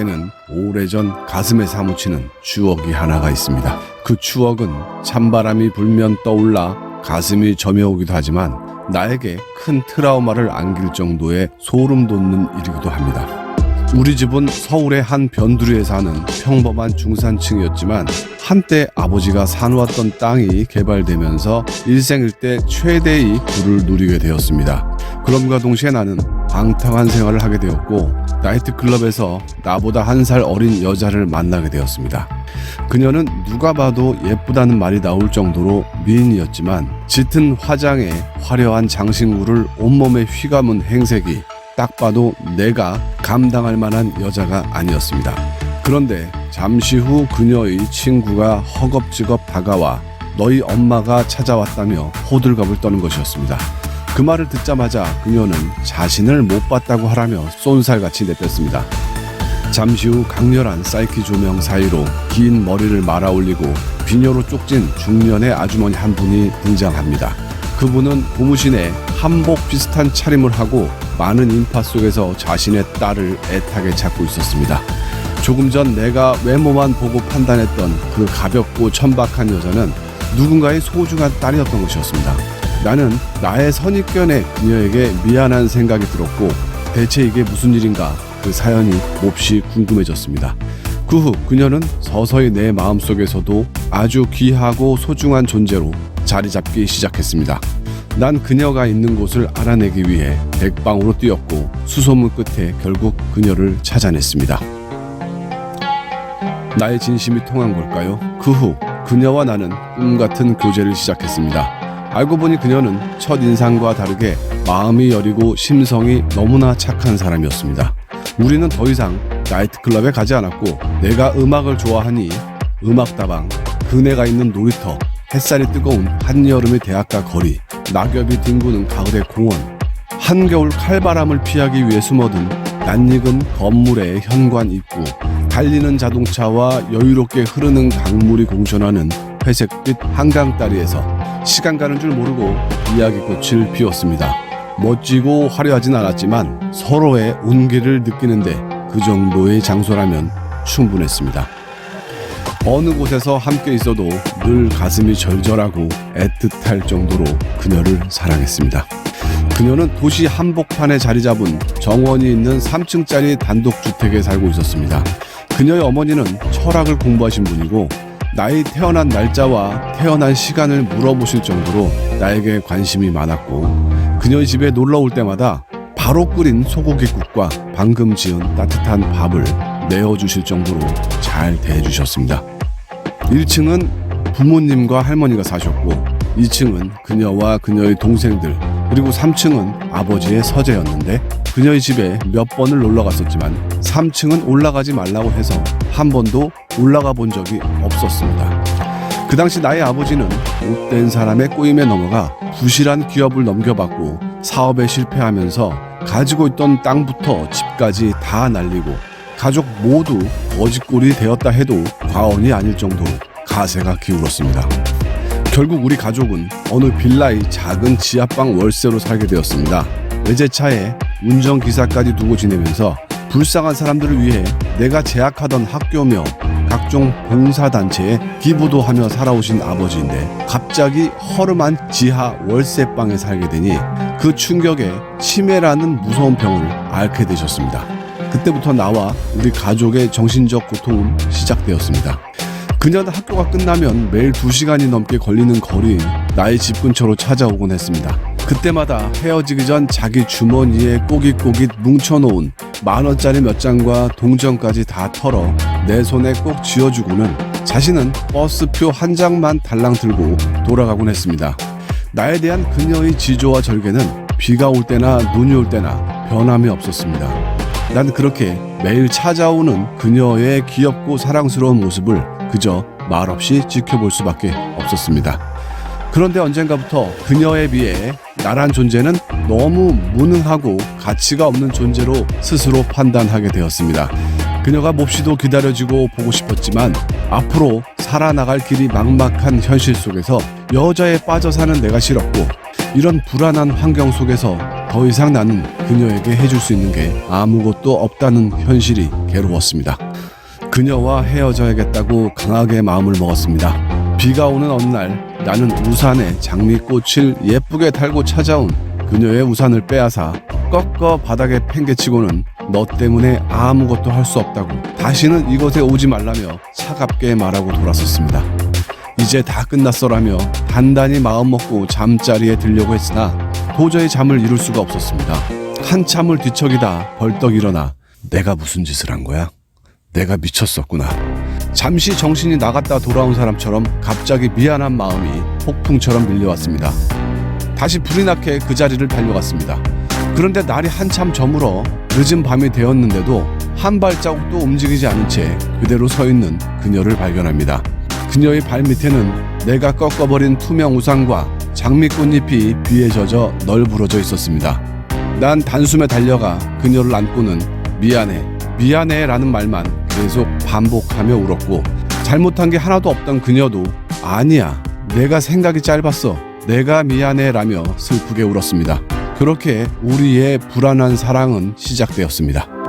나에게는 오래전 가슴에 사무치는 추억이 하나가 있습니다. 그 추억은 찬바람이 불면 떠올라 가슴이 저며오기도 하지만 나에게 큰 트라우마를 안길 정도의 소름 돋는 일이기도 합니다. 우리 집은 서울의 한 변두리에 사는 평범한 중산층이었지만 한때 아버지가 사놓았던 땅이 개발되면서 일생일대 최대의 부를 누리게 되었습니다. 그럼과 동시에 나는 방탕한 생활을 하게 되었고 나이트클럽에서 나보다 1살 어린 여자를 만나게 되었습니다. 그녀는 누가 봐도 예쁘다는 말이 나올 정도로 미인이었지만 짙은 화장에 화려한 장신구를 온몸에 휘감은 행색이 딱 봐도 내가 감당할 만한 여자가 아니었습니다. 그런데 잠시 후 그녀의 친구가 허겁지겁 다가와 너희 엄마가 찾아왔다며 호들갑을 떠는 것이었습니다. 그 말을 듣자마자 그녀는 자신을 못 봤다고 하라며 쏜살같이 내뺐습니다. 잠시 후 강렬한 사이키 조명 사이로 긴 머리를 말아 올리고 비녀로 쪽진 중년의 아주머니 한 분이 등장합니다. 그분은 고무신에 한복 비슷한 차림을 하고 많은 인파 속에서 자신의 딸을 애타게 찾고 있었습니다. 조금 전 내가 외모만 보고 판단했던 그 가볍고 천박한 여자는 누군가의 소중한 딸이었던 것이었습니다. 나는 나의 선입견에 그녀에게 미안한 생각이 들었고 대체 이게 무슨 일인가 그 사연이 몹시 궁금해졌습니다. 그 후 그녀는 서서히 내 마음속에서도 아주 귀하고 소중한 존재로 자리 잡기 시작했습니다. 난 그녀가 있는 곳을 알아내기 위해 백방으로 뛰었고 수소문 끝에 결국 그녀를 찾아냈습니다. 나의 진심이 통한 걸까요? 그 후 그녀와 나는 꿈같은 교제를 시작했습니다. 알고 보니 그녀는 첫인상과 다르게 마음이 여리고 심성이 너무나 착한 사람이었습니다. 우리는 더 이상 나이트클럽에 가지 않았고 내가 음악을 좋아하니 음악다방, 그네가 있는 놀이터, 햇살이 뜨거운 한여름의 대학가 거리, 낙엽이 뒹구는 가을의 공원, 한겨울 칼바람을 피하기 위해 숨어든 낯익은 건물의 현관 입구, 달리는 자동차와 여유롭게 흐르는 강물이 공존하는 회색빛 한강다리에서 시간 가는 줄 모르고 이야기꽃을 피웠습니다. 멋지고 화려하진 않았지만 서로의 온기를 느끼는데 그 정도의 장소라면 충분했습니다. 어느 곳에서 함께 있어도 늘 가슴이 절절하고 애틋할 정도로 그녀를 사랑했습니다. 그녀는 도시 한복판에 자리 잡은 정원이 있는 3층짜리 단독주택에 살고 있었습니다. 그녀의 어머니는 철학을 공부하신 분이고 나의 태어난 날짜와 태어난 시간을 물어보실 정도로 나에게 관심이 많았고 그녀의 집에 놀러 올 때마다 바로 끓인 소고기국과 방금 지은 따뜻한 밥을 내어주실 정도로 잘 대해주셨습니다. 1층은 부모님과 할머니가 사셨고 2층은 그녀와 그녀의 동생들 그리고 3층은 아버지의 서재였는데 그녀의 집에 몇 번을 놀러 갔었지만 3층은 올라가지 말라고 해서 한 번도 올라가 본 적이 없었습니다. 그 당시 나의 아버지는 못된 사람의 꼬임에 넘어가 부실한 기업을 넘겨받고 사업에 실패하면서 가지고 있던 땅부터 집까지 다 날리고 가족 모두 거지꼴이 되었다 해도 과언이 아닐 정도로 가세가 기울었습니다. 결국 우리 가족은 어느 빌라의 작은 지하방 월세로 살게 되었습니다. 외제차에 운전기사까지 두고 지내면서 불쌍한 사람들을 위해 내가 재학하던 학교며 각종 봉사단체에 기부도 하며 살아오신 아버지인데 갑자기 허름한 지하 월세방에 살게 되니 그 충격에 치매라는 무서운 병을 앓게 되셨습니다. 그때부터 나와 우리 가족의 정신적 고통은 시작되었습니다. 그녀는 학교가 끝나면 매일 2시간이 넘게 걸리는 거리인 나의 집 근처로 찾아오곤 했습니다. 그때마다 헤어지기 전 자기 주머니에 꼬깃꼬깃 뭉쳐놓은 10,000원짜리 몇 장과 동전까지 다 털어 내 손에 꼭 쥐어주고는 자신은 버스표 한 장만 달랑 들고 돌아가곤 했습니다. 나에 대한 그녀의 지조와 절개는 비가 올 때나 눈이 올 때나 변함이 없었습니다. 난 그렇게 매일 찾아오는 그녀의 귀엽고 사랑스러운 모습을 그저 말없이 지켜볼 수밖에 없었습니다. 그런데 언젠가부터 그녀에 비해 나란 존재는 너무 무능하고 가치가 없는 존재로 스스로 판단하게 되었습니다. 그녀가 몹시도 기다려지고 보고 싶었지만 앞으로 살아나갈 길이 막막한 현실 속에서 여자에 빠져 사는 내가 싫었고 이런 불안한 환경 속에서 더 이상 나는 그녀에게 해줄 수 있는 게 아무것도 없다는 현실이 괴로웠습니다. 그녀와 헤어져야겠다고 강하게 마음을 먹었습니다. 비가 오는 어느 날 나는 우산에 장미꽃을 예쁘게 달고 찾아온 그녀의 우산을 빼앗아 꺾어 바닥에 팽개치고는 너 때문에 아무것도 할 수 없다고 다시는 이곳에 오지 말라며 차갑게 말하고 돌아섰습니다. 이제 다 끝났어라며 단단히 마음먹고 잠자리에 들려고 했으나 도저히 잠을 이룰 수가 없었습니다. 한참을 뒤척이다 벌떡 일어나 내가 무슨 짓을 한 거야? 내가 미쳤었구나. 잠시 정신이 나갔다 돌아온 사람처럼 갑자기 미안한 마음이 폭풍처럼 밀려왔습니다. 다시 불이 나게 그 자리를 달려갔습니다. 그런데 날이 한참 저물어 늦은 밤이 되었는데도 한 발자국도 움직이지 않은 채 그대로 서 있는 그녀를 발견합니다. 그녀의 발밑에는 내가 꺾어버린 투명 우산과 장미꽃잎이 비에 젖어 널브러져 있었습니다. 난 단숨에 달려가 그녀를 안고는 미안해 라는 말만 계속 반복하며 울었고 잘못한 게 하나도 없던 그녀도 아니야 내가 생각이 짧았어 내가 미안해 라며 슬프게 울었습니다. 그렇게 우리의 불안한 사랑은 시작되었습니다.